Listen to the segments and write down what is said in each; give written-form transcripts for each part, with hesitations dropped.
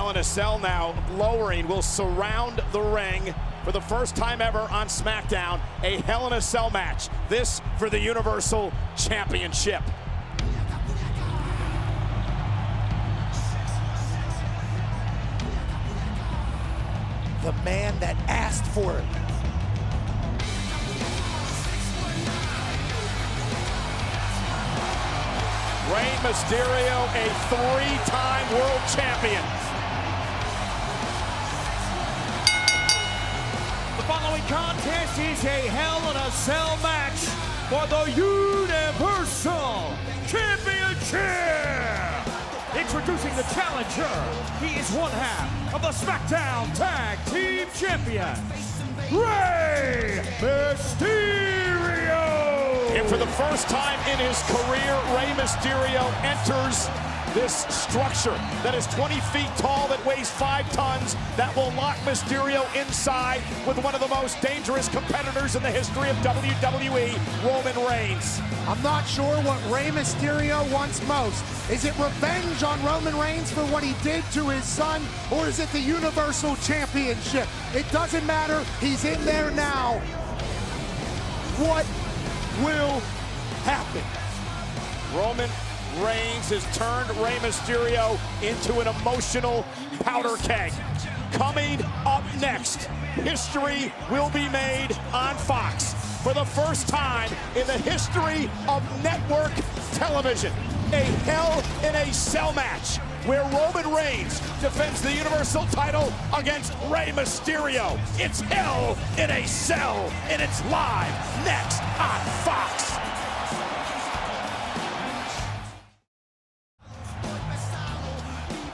Hell in a Cell now lowering will surround the ring for the first time ever on SmackDown. A Hell in a Cell match. This for the Universal Championship. The man that asked for it. Rey Mysterio, a three-time world champion. The following contest is a Hell in a Cell match for the Universal Championship. Introducing the challenger, he is one half of the SmackDown Tag Team Champion, Rey Mysterio. And for the first time in his career, Rey Mysterio enters this structure that is 20 feet tall, that weighs 5 tons, that will lock Mysterio inside with one of the most dangerous competitors in the history of WWE, Roman Reigns. I'm not sure what Rey Mysterio wants most. Is it revenge on Roman Reigns for what he did to his son, or is it the Universal Championship? It doesn't matter. He's in there now. What will happen? Roman Reigns has turned Rey Mysterio into an emotional powder keg. Coming up next, history will be made on Fox for the first time in the history of network television. A Hell in a Cell match where Roman Reigns defends the Universal title against Rey Mysterio. It's Hell in a Cell, and it's live next on Fox.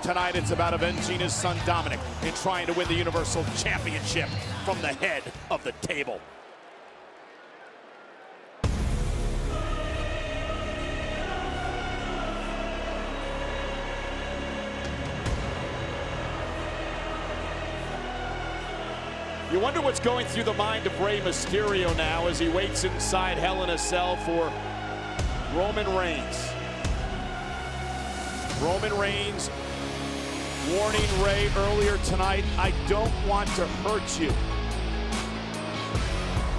Tonight it's about avenging his son Dominic and trying to win the Universal Championship from the head of the table. You wonder what's going through the mind of Rey Mysterio now as he waits inside Hell in a Cell for Roman Reigns. Roman Reigns warning Rey earlier tonight, I don't want to hurt you,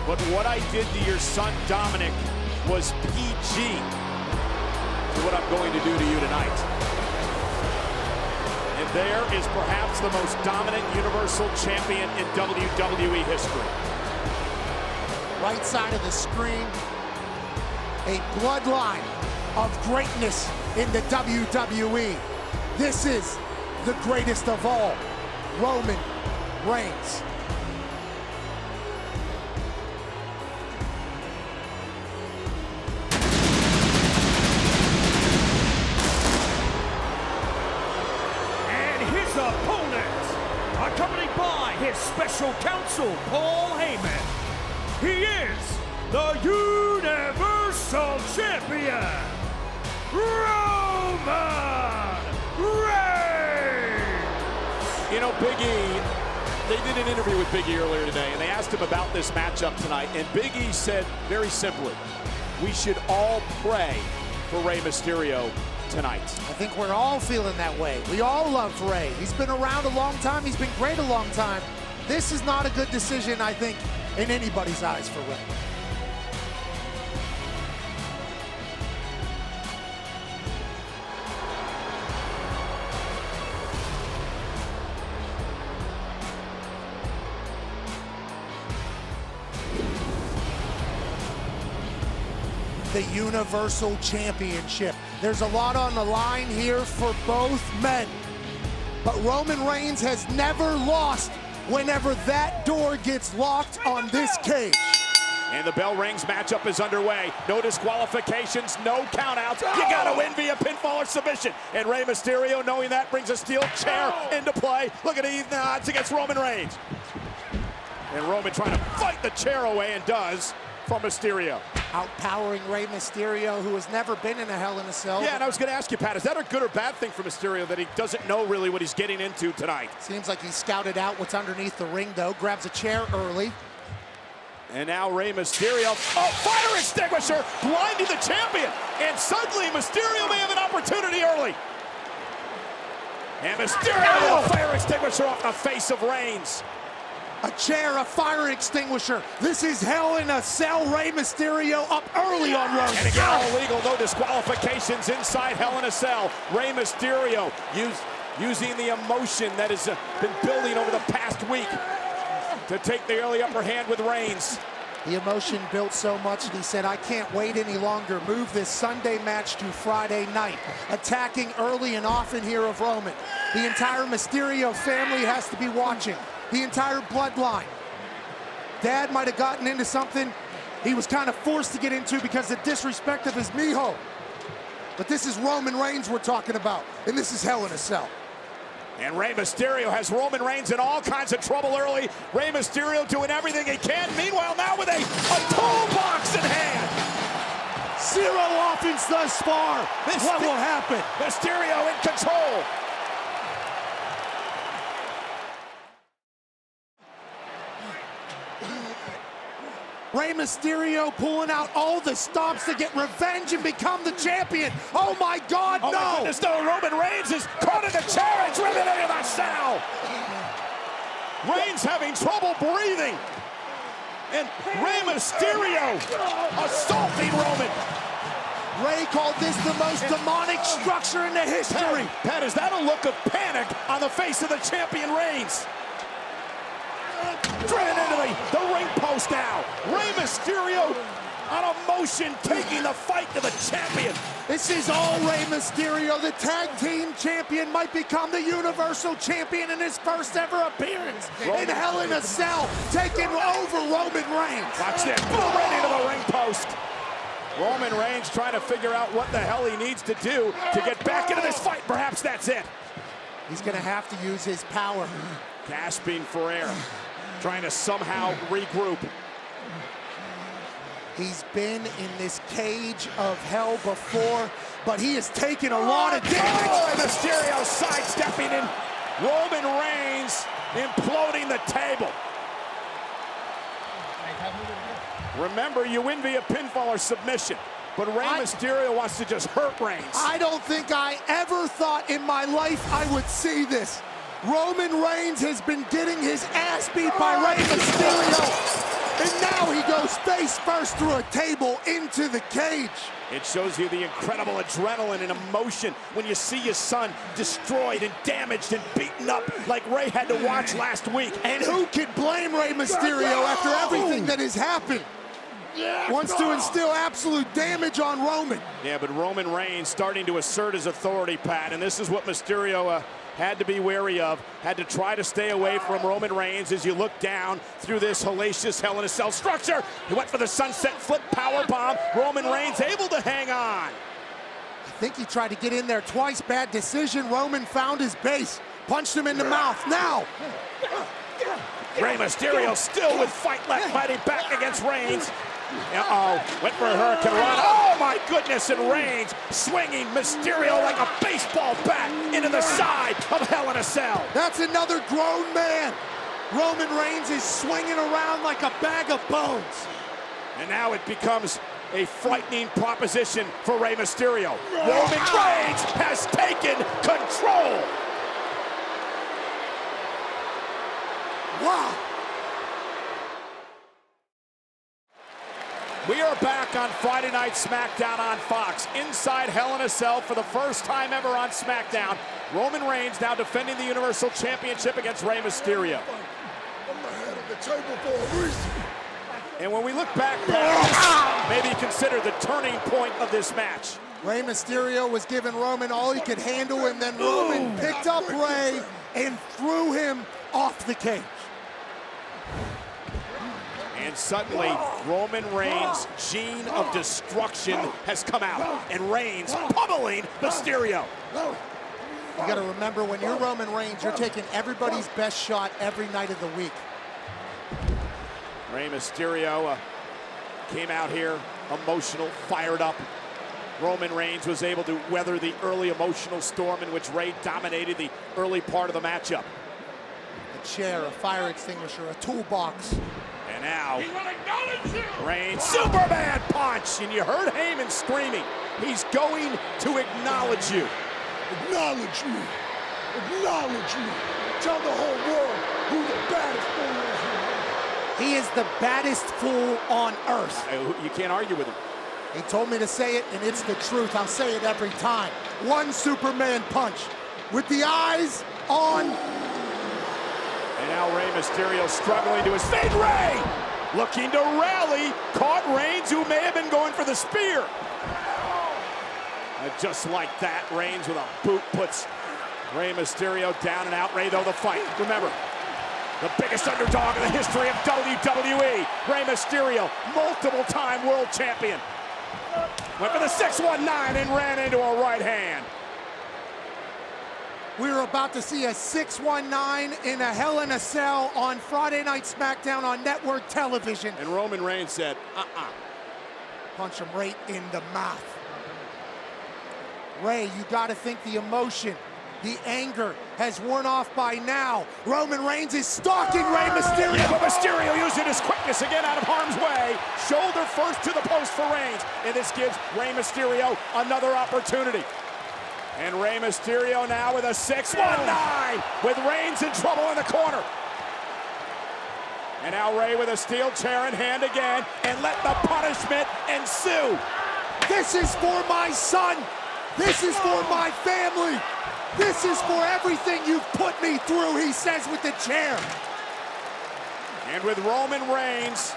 but what I did to your son Dominic was PG to what I'm going to do to you tonight. And there is perhaps the most dominant Universal Champion in WWE history. Right side of the screen, a bloodline of greatness in the WWE. This is the greatest of all, Roman Reigns. And his opponent, accompanied by his special counsel, Paul Heyman. He is the Universal Champion, Roman Reigns. You know, Big E, they did an interview with Big E earlier today, and they asked him about this matchup tonight, and Big E said very simply, we should all pray for Rey Mysterio tonight. I think we're all feeling that way. We all love Rey. He's been around a long time. He's been great a long time. This is not a good decision, I think, in anybody's eyes for Rey. The Universal Championship. There's a lot on the line here for both men. But Roman Reigns has never lost whenever that door gets locked on this cage. And the bell rings, matchup is underway. No disqualifications, no countouts. You gotta win via pinfall or submission. And Rey Mysterio, knowing that, brings a steel chair into play. Look at the even odds against Roman Reigns. And Roman trying to fight the chair away, and does, from Mysterio. Outpowering Rey Mysterio, who has never been in a Hell in a Cell. Yeah, and I was going to ask you, Pat, is that a good or bad thing for Mysterio that he doesn't know really what he's getting into tonight? Seems like he scouted out what's underneath the ring, though. Grabs a chair early. And now Rey Mysterio, oh, fire extinguisher, blinding the champion. And suddenly Mysterio may have an opportunity early. And Mysterio with a fire extinguisher off the face of Reigns. A chair, a fire extinguisher. This is Hell in a Cell. Rey Mysterio up early on Roman. And again, all legal, no disqualifications inside Hell in a Cell. Rey Mysterio using the emotion that has been building over the past week to take the early upper hand with Reigns. The emotion built so much that he said, I can't wait any longer. Move this Sunday match to Friday night. Attacking early and often here of Roman. The entire Mysterio family has to be watching. The entire bloodline. Dad might have gotten into something he was kind of forced to get into because of the disrespect of his mijo. But this is Roman Reigns we're talking about, and this is Hell in a Cell. And Rey Mysterio has Roman Reigns in all kinds of trouble early. Rey Mysterio doing everything he can. Meanwhile, now with a toolbox in hand. Zero offense thus far. What will happen? Mysterio in control. Rey Mysterio pulling out all the stops to get revenge and become the champion. Oh my God, no! My goodness, no! Roman Reigns is caught in the chair and driven into the cell. Reigns having trouble breathing, and Rey Mysterio assaulting Roman. Ray called this the most demonic structure in the history. Pat, is that a look of panic on the face of the champion Reigns? Driven into the ring post now. Rey Mysterio on a motion taking the fight to the champion. This is all Rey Mysterio. The tag team champion might become the Universal Champion in his first ever appearance in Hell in a Cell, taking over Roman Reigns. Watch this, boom, right into the ring post. Roman Reigns trying to figure out what the hell he needs to do to get back into this fight. Perhaps that's it. He's gonna have to use his power. Gasping for air, trying to somehow regroup. He's been in this cage of hell before, but he has taken a lot of damage. Oh, Mysterio sidestepping in. Roman Reigns imploding the table. Remember, you win via pinfall or submission, but Rey Mysterio wants to just hurt Reigns. I don't think I ever thought in my life I would see this. Roman Reigns has been getting his ass beat by Rey Mysterio, and now he goes face first through a table into the cage. It shows you the incredible adrenaline and emotion when you see your son destroyed and damaged and beaten up like Rey had to watch last week. And who can blame Rey Mysterio after everything that has happened? Wants to instill absolute damage on Roman. Yeah, but Roman Reigns starting to assert his authority, Pat, and this is what Mysterio had to be wary of, had to try to stay away from Roman Reigns as you look down through this hellacious Hell in a Cell structure. He went for the sunset flip power bomb. Roman Reigns able to hang on. I think he tried to get in there twice. Bad decision. Roman found his base. Punched him in the mouth. Now. Rey Mysterio still with fight left, fighting back against Reigns. Uh-oh, went for a hurricane run. Oh my goodness, and Reigns swinging Mysterio like a baseball bat into the side of Hell in a Cell. That's another grown man. Roman Reigns is swinging around like a bag of bones. And now it becomes a frightening proposition for Rey Mysterio. Roman Reigns has taken control. Wow. We are back on Friday Night SmackDown on Fox. Inside Hell in a Cell for the first time ever on SmackDown. Roman Reigns now defending the Universal Championship against Rey Mysterio. And when we look back, maybe consider the turning point of this match. Rey Mysterio was giving Roman all he could handle, and then Roman picked up Rey and threw him off the cage. And suddenly, Roman Reigns' gene of destruction has come out, and Reigns pummeling Mysterio. You got to remember, when you're Roman Reigns, you're taking everybody's best shot every night of the week. Rey Mysterio came out here emotional, fired up. Roman Reigns was able to weather the early emotional storm in which Rey dominated the early part of the matchup. A chair, a fire extinguisher, a toolbox. And now, Reigns, Superman punch! And you heard Heyman screaming. He's going to acknowledge you. Acknowledge me. Acknowledge me. Tell the whole world who the baddest fool is. He is the baddest fool on earth. You can't argue with him. He told me to say it, and it's the truth. I'll say it every time. One Superman punch with the eyes on. And now Rey Mysterio struggling to his feet. Rey looking to rally. Caught Reigns, who may have been going for the spear. And just like that, Reigns with a boot puts Rey Mysterio down and out. Rey, though, the fight. Remember, the biggest underdog in the history of WWE. Rey Mysterio, multiple-time world champion. Went for the 619 and ran into a right hand. We're about to see a 619 in a Hell in a Cell on Friday Night SmackDown on network television. And Roman Reigns said, Punch him right in the mouth. Rey, you got to think the emotion, the anger has worn off by now. Roman Reigns is stalking Rey Mysterio. Yeah, but Mysterio using his quickness again out of harm's way. Shoulder first to the post for Reigns. And this gives Rey Mysterio another opportunity. And Rey Mysterio now with a 619 with Reigns in trouble in the corner. And now Rey with a steel chair in hand again, and let the punishment ensue. This is for my son. This is for my family. This is for everything you've put me through, he says with the chair. And with Roman Reigns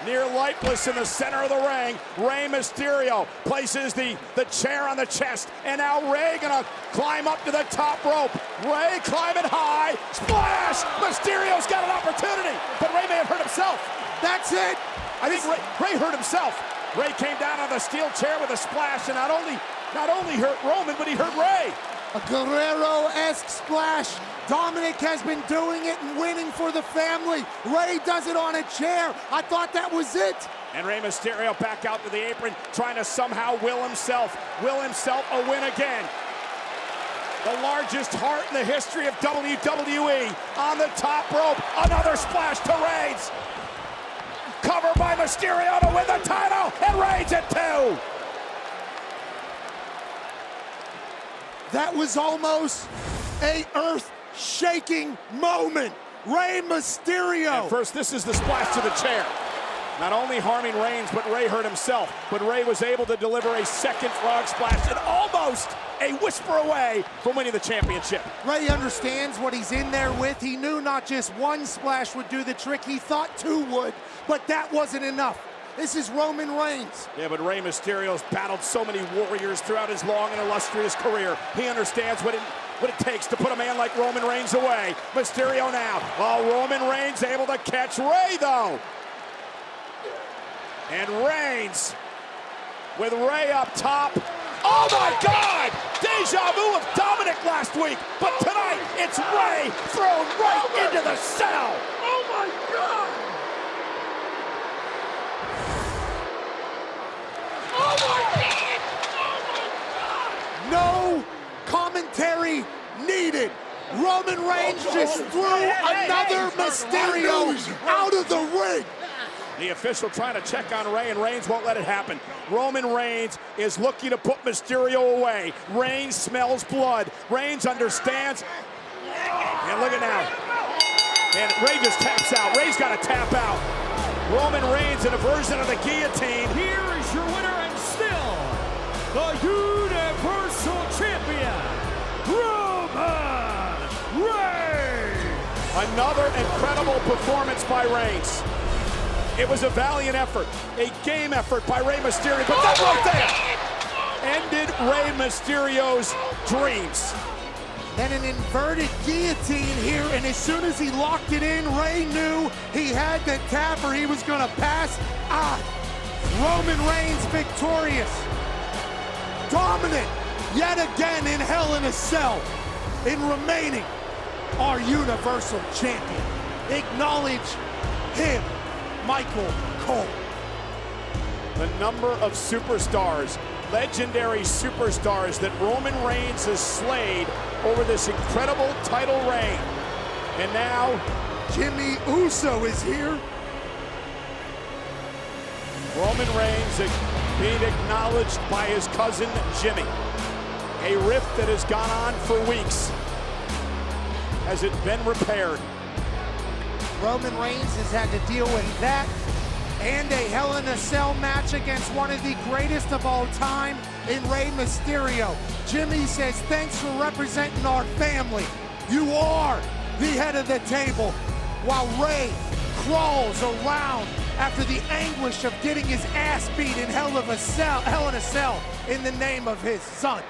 near lifeless in the center of the ring, Rey Mysterio places the chair on the chest. And now Rey gonna climb up to the top rope. Rey climbing high, splash! Mysterio's got an opportunity, but Rey may have hurt himself. That's it. I think Rey hurt himself. Rey came down on the steel chair with a splash, and not only hurt Roman, but he hurt Rey. A Guerrero-esque splash. Dominic has been doing it and winning for the family. Rey does it on a chair. I thought that was it. And Rey Mysterio back out to the apron, trying to somehow will himself a win again. The largest heart in the history of WWE on the top rope. Another splash to Reigns. Cover by Mysterio to win the title, and Reigns at 2. That was almost a earth-shaking moment. Rey Mysterio. And first, this is the splash to the chair. Not only harming Reigns, but Rey hurt himself. But Rey was able to deliver a second frog splash and almost a whisper away from winning the championship. Rey understands what he's in there with. He knew not just one splash would do the trick. He thought 2 would, but that wasn't enough. This is Roman Reigns. Yeah, but Rey Mysterio's battled so many warriors throughout his long and illustrious career. He understands what it takes to put a man like Roman Reigns away. Mysterio now. While Roman Reigns able to catch Rey, though. And Reigns with Rey up top. Oh my God! Deja vu of Dominic last week, but tonight it's Rey thrown right into the cell. Oh my God! Oh my God! Oh my God! No commentary needed. Roman Reigns just threw another Mysterio out of the ring. The official trying to check on Rey, and Reigns won't let it happen. Roman Reigns is looking to put Mysterio away. Reigns smells blood. Reigns understands. And look at now. And Rey just taps out. Rey's got to tap out. Roman Reigns in a version of the guillotine. Here is your winner and still the Universal Champion, Roman Reigns. Another incredible performance by Reigns. It was a valiant effort, a game effort by Rey Mysterio, but that right there ended Rey Mysterio's dreams. Then an inverted guillotine here, and as soon as he locked it in, Rey knew he had to tap or he was gonna pass out. Roman Reigns victorious. Dominant, yet again in Hell in a Cell, in remaining our Universal Champion. Acknowledge him, Michael Cole. The number of superstars, legendary superstars that Roman Reigns has slayed over this incredible title reign. And now, Jimmy Uso is here. Roman Reigns being acknowledged by his cousin Jimmy. A rift that has gone on for weeks. has it been repaired? Roman Reigns has had to deal with that and a Hell in a Cell match against one of the greatest of all time in Rey Mysterio. Jimmy says, thanks for representing our family. You are the head of the table, while Rey crawls around after the anguish of getting his ass beat in Hell in a Cell in the name of his son.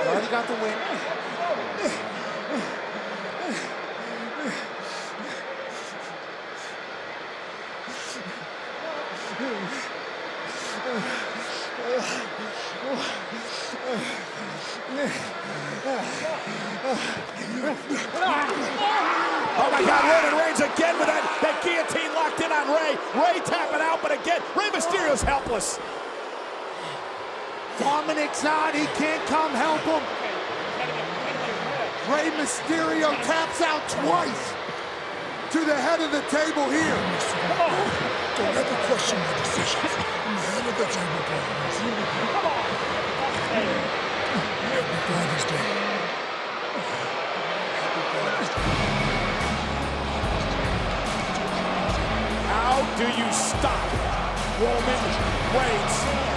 Already got the win. Oh my God, Roman Reigns again with that guillotine locked in on Rey. Rey tapping out, but again, Rey Mysterio's helpless. Dominic's out, he can't come help him. Rey Mysterio taps out twice to the head of the table here. Don't ever question my decisions. I'm the head of the table, brothers. Happy Father's Day. Happy Father's Day. How do you stop Roman Reigns?